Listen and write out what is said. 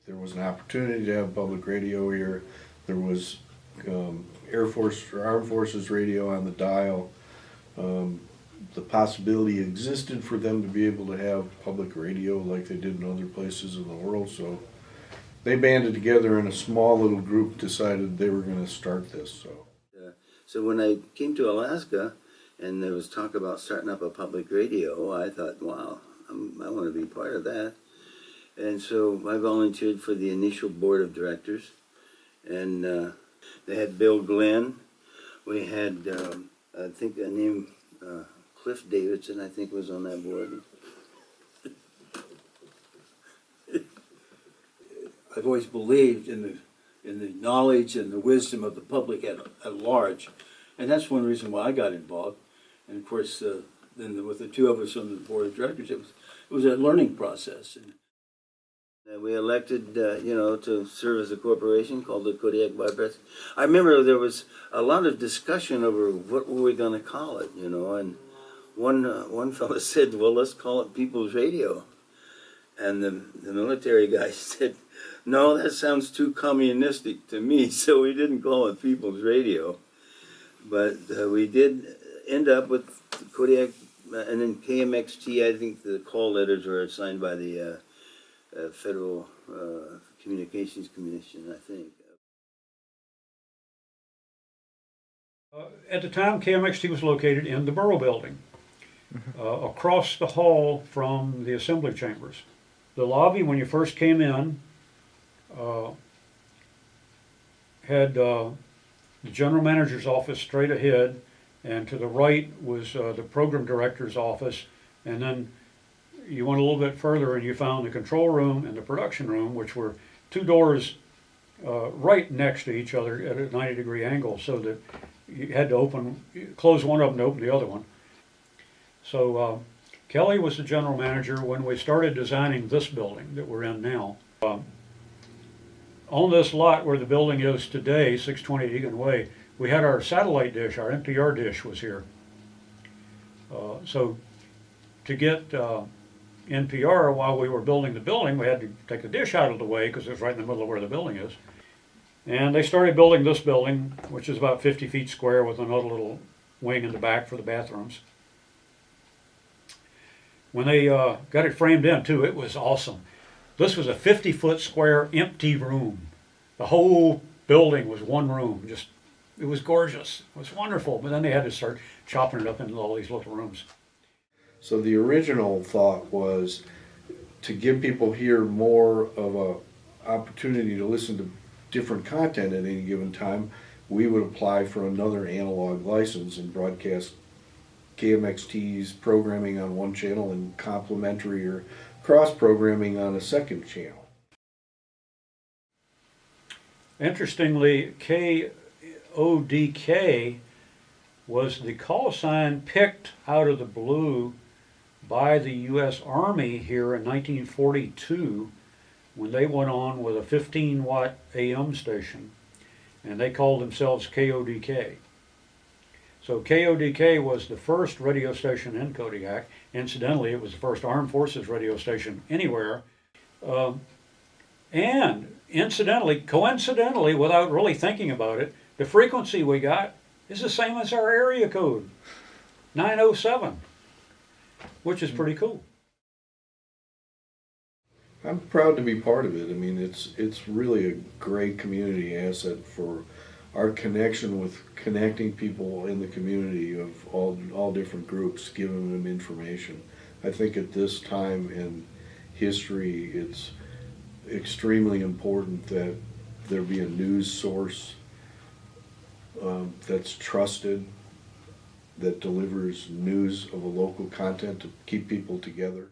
There was an opportunity to have public radio here. There was Air Force or Armed Forces radio on the dial. The possibility existed for them to be able to have public radio like they did in other places in the world. So they banded together in a small little group, decided they were going to start this. So when I came to Alaska and there was talk about starting up a public radio, I thought, wow, I want to be part of that. And so I volunteered for the initial board of directors. And they had Bill Glenn. We had, I think a name, Cliff Davidson, I think, was on that board. I've always believed in the knowledge and the wisdom of the public at large, and that's one reason why I got involved. And of course, then with the two of us on the board of directors, it was a learning process. We elected, to serve as a corporation called the Kodiak Bypass. I remember there was a lot of discussion over what were we going to call it, and one fellow said, well, let's call it People's Radio. And the military guy said, no, that sounds too communistic to me, so we didn't call it People's Radio. But we did end up with Kodiak, and then KMXT. I think the call letters were assigned by the Federal Communications Commission, I think. At the time, KMXT was located in the Borough Building, across the hall from the assembly chambers. The lobby, when you first came in, had the general manager's office straight ahead, and to the right was the program director's office, and then you went a little bit further and you found the control room and the production room, which were two doors right next to each other at a 90-degree angle, so that you had to close one of them to open the other one. So Kelly was the general manager when we started designing this building that we're in now. On this lot where the building is today, 620 Egan Way, we had our satellite dish, our NPR dish was here. So to get NPR while we were building the building, we had to take the dish out of the way because it was right in the middle of where the building is. And they started building this building, which is about 50 feet square with another little wing in the back for the bathrooms. When they got it framed in too, it was awesome. This was a 50-foot square empty room. The whole building was one room. It was gorgeous. It was wonderful. But then they had to start chopping it up into all these little rooms. So the original thought was to give people here more of an opportunity to listen to different content at any given time. We would apply for another analog license and broadcast KMXT's programming on one channel and complementary or cross-programming on a second channel. Interestingly, KODK was the call sign picked out of the blue by the U.S. Army here in 1942 when they went on with a 15-watt AM station, and they called themselves KODK. So KODK was the first radio station in Kodiak. Incidentally, it was the first Armed Forces radio station anywhere. And incidentally, coincidentally, without really thinking about it, the frequency we got is the same as our area code, 907, which is pretty cool. I'm proud to be part of it. I mean, it's really a great community asset for our connection with connecting people in the community of all different groups, giving them information. I think at this time in history, it's extremely important that there be a news source that's trusted, that delivers news of a local content to keep people together.